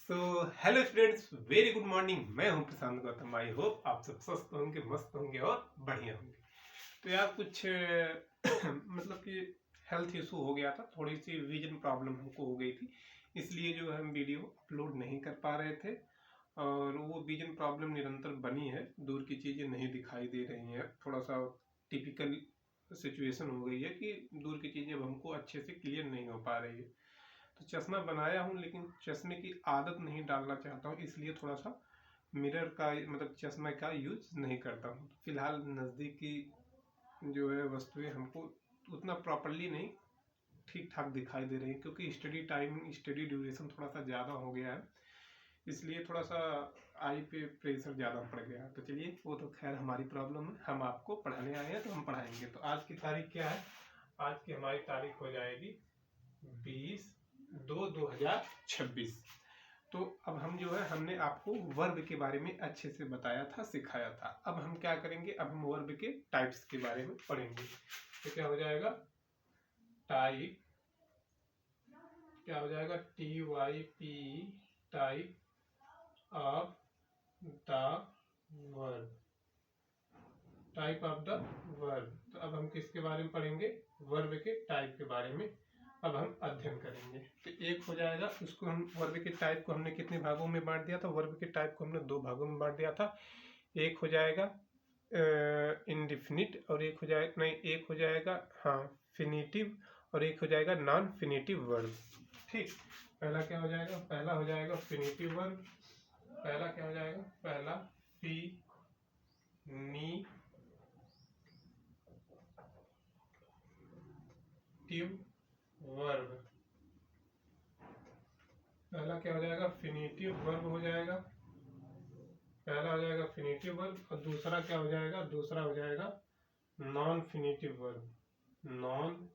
So hello students, very good morning. मैं हूं प्रशांत Gautam. I hope आप सब स्वस्थ होंगे, मस्त होंगे और बढ़िया होंगे। तो यार कुछ मतलब कि हेल्थ इशू हो गया था, थोड़ी सी विजन प्रॉब्लम हमको हो गई थी, इसलिए जो है हम वीडियो अपलोड नहीं कर पा रहे थे। और वो विजन प्रॉब्लम निरंतर बनी है, दूर की चीज़ें नहीं दिखाई दे रही हैं। थोड़ा सा टिपिकल सिचुएशन हो गई है कि दूर की चीज़ें अब हमको अच्छे से क्लियर नहीं हो पा रही है। तो चश्मा बनाया हूँ, लेकिन चश्मे की आदत नहीं डालना चाहता हूँ, इसलिए थोड़ा सा मिरर का मतलब चश्मे का यूज नहीं करता हूँ। फिलहाल नज़दीकी जो है वस्तुएं हमको उतना प्रॉपरली नहीं ठीक ठाक दिखाई दे रही है, क्योंकि स्टडी ड्यूरेशन थोड़ा सा ज़्यादा हो गया है, इसलिए थोड़ा सा आई पे प्रेशर ज़्यादा पड़ गया है। तो चलिए, वो तो खैर हमारी प्रॉब्लम है, हम आपको पढ़ाने आए हैं तो हम पढ़ाएंगे। तो आज की तारीख क्या है? आज की हमारी तारीख हो जाएगी 20/2/2026। तो अब हम जो है, हमने आपको वर्ब के बारे में अच्छे से बताया था, सिखाया था। अब हम क्या करेंगे, अब हम वर्ब के टाइप्स के बारे में पढ़ेंगे। तो क्या हो जाएगा? टाइप, क्या हो जाएगा? TYP, type of the verb, type of the verb. तो अब हम किसके बारे में पढ़ेंगे? वर्ब के टाइप के बारे में अब हम अध्ययन करेंगे। तो एक हो जाएगा, उसको हम वर्ब के टाइप को हमने कितने भागों में बांट दिया था? वर्ब के टाइप को हमने 2 भागों में बांट दिया था। एक हो जाएगा इंडिफिनिट, और एक हो जाएगा एक हो जाएगा फिनिटिव, और एक हो जाएगा नॉन फिनिटिव वर्ब। ठीक, पहला क्या हो जाएगा? पहला हो जाएगा फिनिटिव वर्ब। पहला क्या हो जाएगा? पहला फिनिटिव वर्ब। पहला क्या हो जाएगा? फिनिटिव वर्ब हो जाएगा। पहला हो जाएगा फिनिटिव वर्ब, और दूसरा क्या हो जाएगा? दूसरा हो जाएगा non finitive verb. Non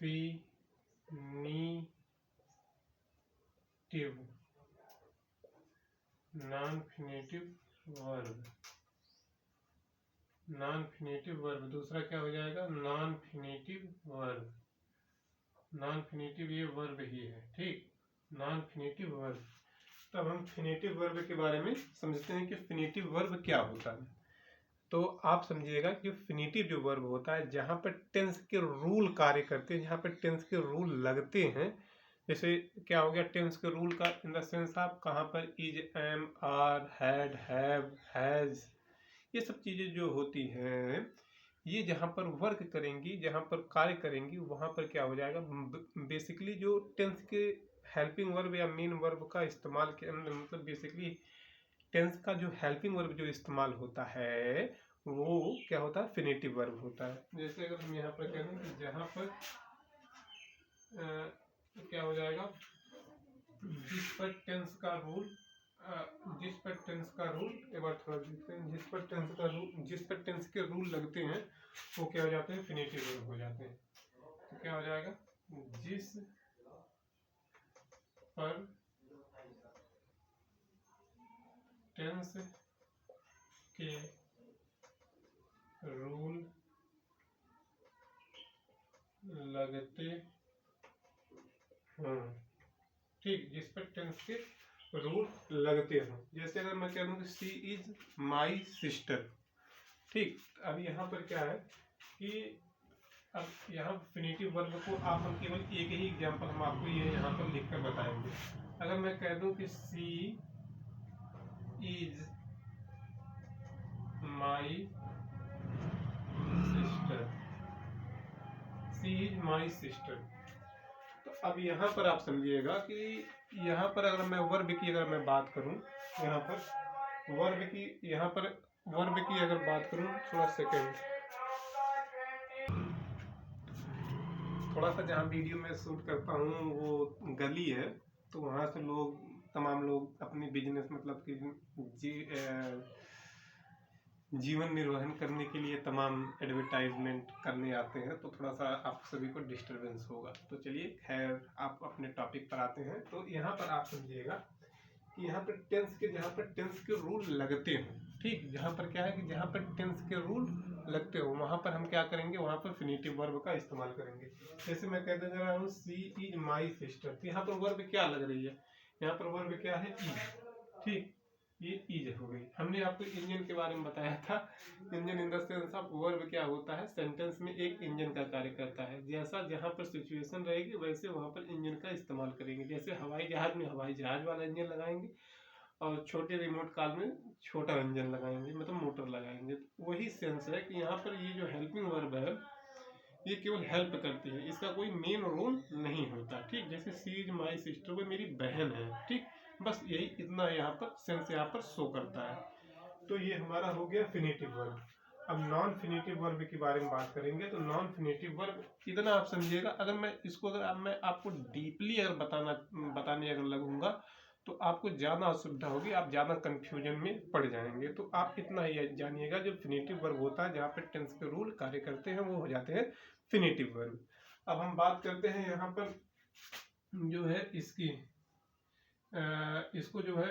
finitive, non finitive verb. Non finitive verb, दूसरा क्या हो जाएगा? Non finitive verb. Non finitive ये वर्ब ही है, ठीक, नॉन फिनिटिव वर्ब। तब हम फिनिटिव वर्ब के बारे में समझते हैं कि फिनिटिव वर्ब क्या होता है। तो आप समझिएगा कि फिनिटिव जो वर्ब होता है, जहाँ पर टेंस के रूल कार्य करते हैं, जहाँ पर टेंस के रूल लगते हैं। जैसे क्या हो गया? टेंस के रूल का इन द सेंस आप कहाँ पर is, am, are, had, have, has, ये सब चीज़ें जो होती हैं, ये जहाँ पर वर्क करेंगी, जहाँ पर कार्य करेंगी, वहाँ पर क्या हो जाएगा? बेसिकली जो टेंस के हेल्पिंग वर्ब या मेन वर्ब का इस्तेमाल के अंदर, मतलब बेसिकली टेंस का जो हेल्पिंग वर्ब जो इस्तेमाल होता है, वो क्या होता है? फिनिटिव वर्ब होता है। जैसे अगर हम यहाँ पर कह दें कि जहाँ पर क्या हो जाएगा? जिस पर टेंस का रूल, जिस पर टेंस का रूल, एक बार थोड़ा देखते हैं, जिस पर टेंस का रूल, जिस पर टेंस के रूल लगते हैं, वो क्या हो जाते हैं? फिनिटिव वर्ब हो जाते हैं। तो क्या हो जाएगा? जिस पर टेंस के रूल लगते हैं, ठीक, जिस पर टेंस के रूल लगते हैं। जैसे अगर मैं कह दूं कि सी इज माई सिस्टर, ठीक, अब यहाँ पर क्या है कि अब यहाँ फिनिटिव वर्ब को हम केवल एक ही एग्जांपल हम आपको ये यहाँ पर लिखकर बताएंगे। अगर मैं कह दूं कि she is my sister, she is my sister, तो अब यहाँ पर आप समझिएगा कि यहाँ पर अगर मैं वर्ब की अगर मैं बात करूँ, यहाँ पर वर्ब की, यहाँ पर वर्ब की अगर बात करूँ, थोड़ा सेकेंड, थोड़ा सा जहाँ वीडियो में शूट करता हूँ वो गली है, तो वहाँ से लोग, तमाम लोग अपनी बिजनेस मतलब कि जीवन निर्वहन करने के लिए तमाम एडवर्टाइजमेंट करने आते हैं, तो थोड़ा सा आप सभी को डिस्टरबेंस होगा। तो चलिए, खैर आप अपने टॉपिक पर आते हैं। तो यहाँ पर आप समझिएगा कि यहाँ पर टेंस के, जहाँ पर टेंस के रूल लगते हैं, ठीक, जहाँ पर क्या है कि जहाँ पर टेंस के रूल लगते हो वहाँ पर हम क्या करेंगे, वहाँ पर फिनिटिव वर्ब का इस्तेमाल करेंगे। जैसे मैं कहते जा रहा हूँ सी इज माई सिस्टर, तो यहाँ पर वर्ब क्या लग रही है, यहाँ पर वर्ब क्या है, इज। ठीक, ये इज हो गई। हमने आपको इंजन के बारे में बताया था, engine in the sense of verb क्या होता है, सेंटेंस में एक इंजन का कार्य करता है। जैसा जहाँ पर सिचुएशन रहेगी वैसे वहाँ पर इंजन का इस्तेमाल करेंगे। जैसे हवाई जहाज में हवाई जहाज वाला इंजन लगाएंगे और छोटे रिमोट कार में छोटा इंजन लगाएंगे, मतलब मोटर लगाएंगे। तो वही सेंस है कि यहाँ पर ये जो हेल्पिंग वर्ब है ये केवल हेल्प करती है, इसका कोई मेन रोल नहीं होता। ठीक, जैसे सी इज माई सिस्टर, वो मेरी बहन है। ठीक, बस यही इतना यहाँ पर सेंस यहाँ पर शो करता है। तो ये हमारा हो गया फिनिटिव वर्ब। अब नॉन फिनिटिव वर्ब के बारे में बात करेंगे। तो नॉन फिनिटिव वर्ब इतना आप समझिएगा, अगर मैं इसको मैं आपको डीपली अगर बताने अगर लगूंगा तो आपको ज़्यादा असुविधा होगी, आप ज़्यादा कंफ्यूजन में पड़ जाएंगे। तो आप इतना ही जानिएगा, जो फिनिटिव वर्ब होता है जहाँ पर टेंस के रूल कार्य करते हैं वो हो जाते हैं फिनिटिव वर्ब। अब हम बात करते हैं यहाँ पर जो है इसकी इसको जो है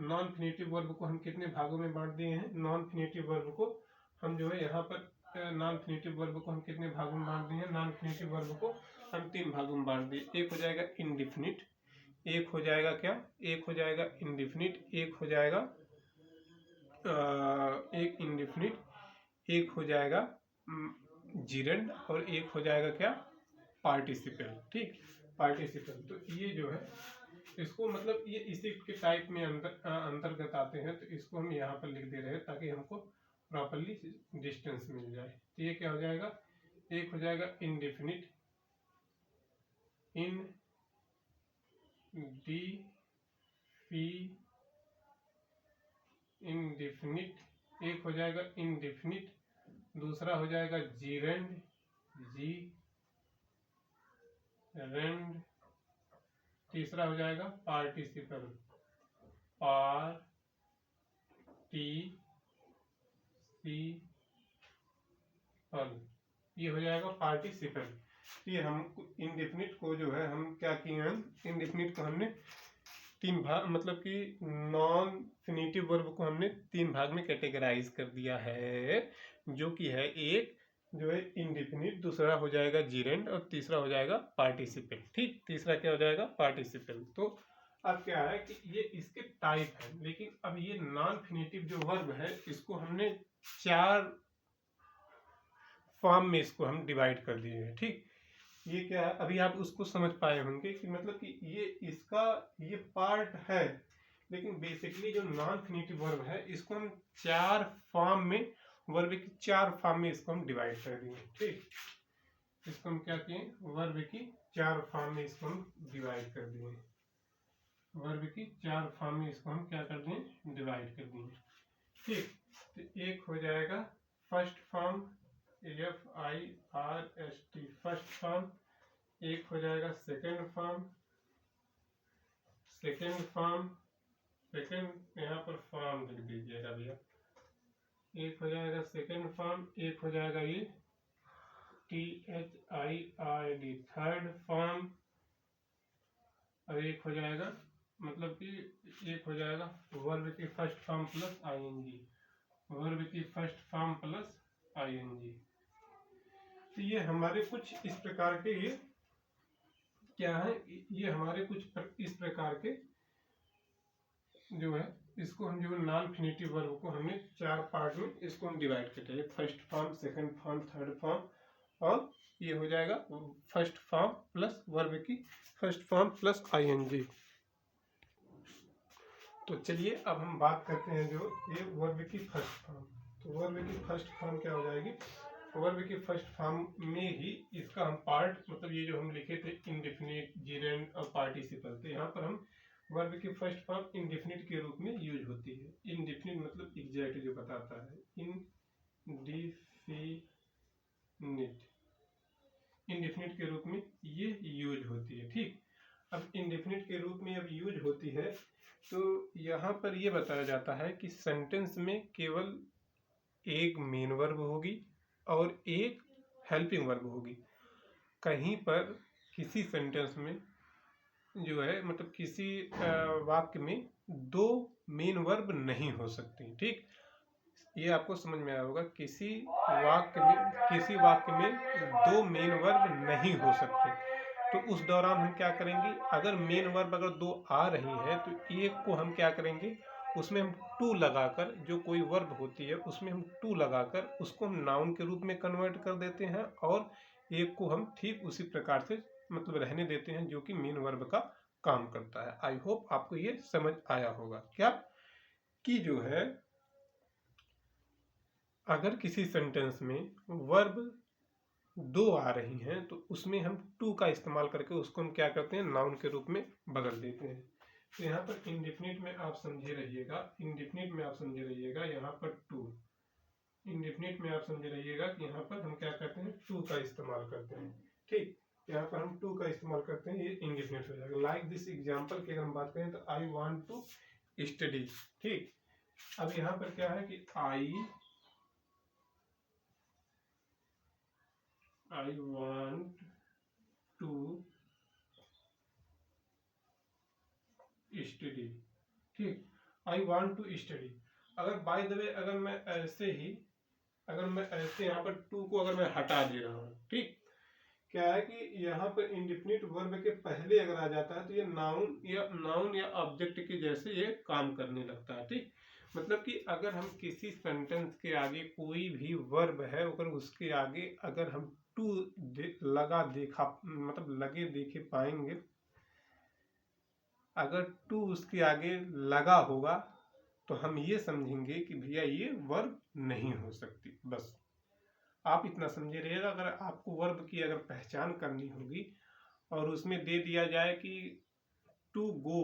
नॉन फिनिटिव वर्ब को हम कितने भागों में बांट दिए हैं। नॉन फिनिटिव वर्ब को हम जो है यहाँ पर नॉन फिनिटिव वर्ब को हम कितने भागों में बांट दिए हैं, नॉन फिनिटिव वर्ब को हम 3 भागों में बांट दिए। एक हो जाएगा इनडिफिनिट, एक हो जाएगा क्या, एक हो जाएगा इंडिफिनिट, एक हो जाएगा एक इंडिफिनिट, एक हो जाएगा जिरेंड, और एक हो जाएगा क्या, पार्टिसिपल। ठीक, पार्टिसिपल। तो ये जो है इसको मतलब ये इसी के टाइप में अंतर्गत आते हैं। तो इसको हम यहाँ पर लिख दे रहे हैं ताकि हमको प्रॉपरली डिस्टेंस मिल जाए। तो ये क्या हो जाएगा, एक हो जाएगा इंडिफिनिट, इन डी फी इंडिफिनिट, एक हो जाएगा इंडिफिनिट, दूसरा हो जाएगा जीरेंड, जी रेंड, तीसरा हो जाएगा पार्टिसिपल, पार टी सी पल, ये हो जाएगा पार्टिसिपल। ये हम इंडेफिनिट को जो है हम क्या किए हैं, इंडेफिनिट को हमने 3 भाग, मतलब कि नॉन फिनिटिव वर्ब को हमने 3 भाग में कैटेगराइज कर दिया है, जो कि है एक जो है इंडेफिनिट, दूसरा हो जाएगा जीरेंड, और तीसरा हो जाएगा पार्टिसिपल। ठीक, तीसरा क्या हो जाएगा, पार्टिसिपल। तो अब क्या है कि ये इसके टाइप है, लेकिन अब ये नॉन फिनिटिव जो वर्ब है इसको हमने 4 फॉर्म में इसको हम डिवाइड कर दिए हैं। ठीक, ये क्या है, अभी आप उसको समझ पाए होंगे कि मतलब कि ये इसका ये पार्ट है, लेकिन बेसिकली जो नॉन फिनिटिव वर्ब है इसको हम 4 फॉर्म में, वर्ब की 4 फॉर्म में इसको हम डिवाइड कर दिए। ठीक, इसको हम क्या किए, वर्ब की 4 फॉर्म में इसको हम डिवाइड कर दिए, वर्ब की 4 फॉर्म में इसको हम क्या कर दिए, डिवाइड कर दिए। ठीक, तो एक हो जाएगा first form, FIRST, first form. एक हो जाएगा second form, second form, second यहाँ पर फॉर्म लिख दीजिएगा भैया। एक हो जाएगा सेकेंड फॉर्म, एक हो जाएगा ये THIRD, थर्ड फॉर्म, और एक हो जाएगा मतलब कि एक हो जाएगा वर्ब की first form plus ING, verb की फर्स्ट फॉर्म प्लस ING। तो ये हमारे कुछ इस प्रकार के ये क्या है, ये हमारे कुछ इस प्रकार के जो है, इसको हम जो नॉन फिनिटिव वर्ब को हमने 4 पार्ट में इसको हम डिवाइड करते हैं, first form, second form, third form, और ये हो जाएगा फर्स्ट फॉर्म प्लस वर्ब की फर्स्ट फॉर्म प्लस ING। तो चलिए अब हम बात करते हैं जो ये वर्ब की फर्स्ट फॉर्म। तो वर्ब की फर्स्ट फॉर्म क्या हो जाएगी, वर्ब की फर्स्ट फॉर्म में ही इसका हम पार्ट, मतलब ये जो हम लिखे थे इंडेफिनिट, जीरेंड और पार्टिसिपल, तो यहाँ पर हम वर्ब की फर्स्ट फॉर्म इंडेफिनिट के रूप में यूज होती है। इंडेफिनिट मतलब एग्जैक्ट जो बताता है, इंडेफिनिट के रूप में ये यूज होती है। ठीक, अब इंडेफिनिट के रूप में अब यूज होती है तो यहाँ पर ये बताया जाता है कि सेंटेंस में केवल एक मेन वर्ब होगी और एक हेल्पिंग वर्ब होगी। कहीं पर किसी सेंटेंस में जो है, मतलब किसी वाक्य में 2 मेन वर्ब नहीं हो सकती। ठीक, ये आपको समझ में आया होगा। किसी वाक्य में दो मेन वर्ब नहीं हो सकते। तो उस दौरान हम क्या करेंगे, अगर मेन वर्ब अगर दो आ रही है तो एक को हम क्या करेंगे, उसमें हम टू लगाकर, जो कोई वर्ब होती है उसमें हम टू लगाकर उसको हम नाउन के रूप में कन्वर्ट कर देते हैं, और एक को हम ठीक उसी प्रकार से मतलब रहने देते हैं जो कि मेन वर्ब का काम करता है। आई होप आपको ये समझ आया होगा। क्या कि जो है, अगर किसी सेंटेंस में वर्ब दो आ रही हैं तो उसमें हम टू का इस्तेमाल करके उसको हम क्या करते हैं, नाउन के रूप में बदल देते हैं। तो यहाँ पर इंडेफिनिट में आप समझे रहिएगा, यहाँ पर टू, इंडेफिनिट में आप समझे रहिएगा कि यहाँ पर हम क्या करते हैं, टू का इस्तेमाल करते हैं। ठीक, यहाँ पर हम टू का इस्तेमाल करते हैं, ये इंडेफिनिट हो जाएगा। लाइक दिस एग्जाम्पल की अगर हम बात करें तो आई वॉन्ट टू स्टडी। ठीक, अब यहाँ पर क्या है कि आई want to study। ठीक, आई वॉन्ट टू स्टडी। अगर बाय द वे अगर मैं ऐसे यहाँ पर टू को अगर मैं हटा दे रहा हूँ, ठीक, क्या है कि यहाँ पर इंडेफिनिट वर्ब के पहले अगर आ जाता है तो ये नाउन या ऑब्जेक्ट के जैसे ये काम करने लगता है। ठीक, मतलब कि अगर हम किसी सेंटेंस के आगे कोई भी वर्ब है, अगर उसके आगे अगर हम टू लगे देखे पाएंगे, अगर टू उसके आगे लगा होगा तो हम ये समझेंगे कि भैया ये वर्ब नहीं हो सकती। बस आप इतना समझे रहिएगा। अगर आपको वर्ब की अगर पहचान करनी होगी और उसमें दे दिया जाए कि टू गो,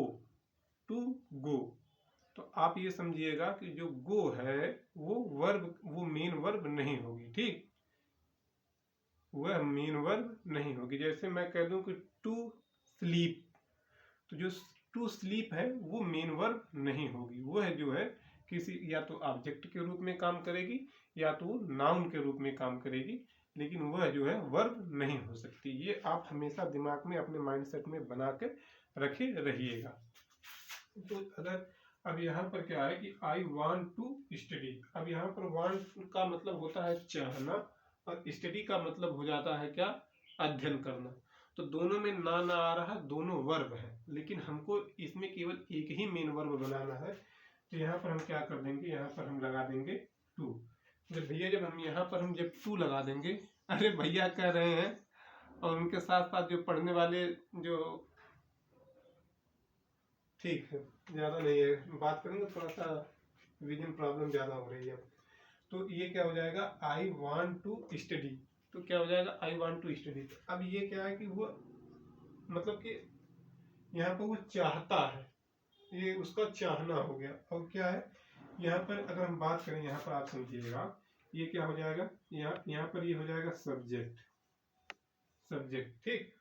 तो आप ये समझिएगा कि जो गो है वो मेन वर्ब नहीं होगी। ठीक, वह मेन वर्ब नहीं होगी। जैसे मैं कह दूं कि टू स्लीप, तो जो टू स्लीप है वो मेन वर्ब नहीं होगी, वह जो है किसी या तो ऑब्जेक्ट के रूप में काम करेगी या तो नाउन के रूप में काम करेगी, लेकिन वह जो है वर्ब नहीं हो सकती। ये आप हमेशा दिमाग में अपने माइंडसेट में बना के रखे रहिएगा। तो अगर अब यहाँ पर क्या है कि आई वांट टू स्टडी, अब यहाँ पर वांट का मतलब होता है चाहना और स्टडी का मतलब हो जाता है क्या, अध्ययन करना। तो दोनों में ना आ रहा, दोनों वर्ब है, लेकिन हमको इसमें केवल एक ही मेन वर्ब बनाना है। तो यहाँ पर हम क्या कर देंगे, यहाँ पर हम लगा देंगे टू। जब भैया जब टू लगा देंगे, अरे भैया कह रहे हैं, और उनके साथ साथ जो पढ़ने वाले जो, ठीक है ज्यादा नहीं है, बात करेंगे, थोड़ा सा विजन प्रॉब्लम ज्यादा हो रही है। तो ये क्या हो जाएगा, आई वांट टू स्टडी। तो क्या हो जाएगा, आई वांट टू स्टडी। अब ये क्या है कि वो मतलब कि यहाँ पर वो चाहता है, ये उसका चाहना हो गया। और क्या है, यहाँ पर अगर हम बात करें, यहाँ पर आप समझिएगा, ये क्या हो जाएगा, यहाँ पर ये हो जाएगा सब्जेक्ट। ठीक,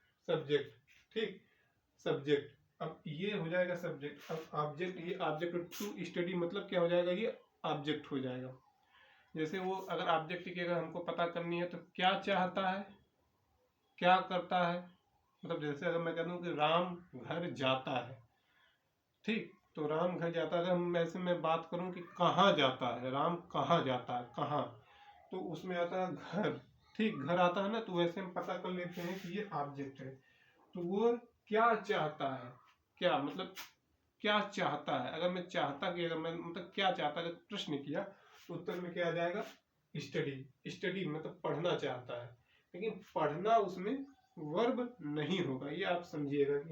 सब्जेक्ट। अब ये हो जाएगा सब्जेक्ट। अब ऑब्जेक्ट, ये ऑब्जेक्ट टू स्टडी मतलब क्या हो जाएगा, ये ऑब्जेक्ट हो जाएगा। जैसे वो अगर ऑब्जेक्ट की अगर हमको पता करनी है तो क्या चाहता है, क्या करता है, मतलब जैसे अगर मैं कह दूं कि राम घर जाता है, ठीक, तो राम घर जाता है। अगर हम ऐसे में बात करूं कि कहाँ जाता है, राम कहाँ जाता है, कहाँ, तो उसमें आता है घर। ठीक, घर आता है ना, तो वैसे हम पता कर लेते हैं कि ये ऑब्जेक्ट है। तो वो क्या चाहता है, क्या मतलब क्या चाहता है। अगर मैं चाहता कि अगर मैं मतलब क्या चाहता, अगर प्रश्न किया तो उत्तर में क्या आ जाएगा, स्टडी मतलब पढ़ना चाहता है। लेकिन पढ़ना उसमें वर्ब नहीं होगा, ये आप समझिएगा कि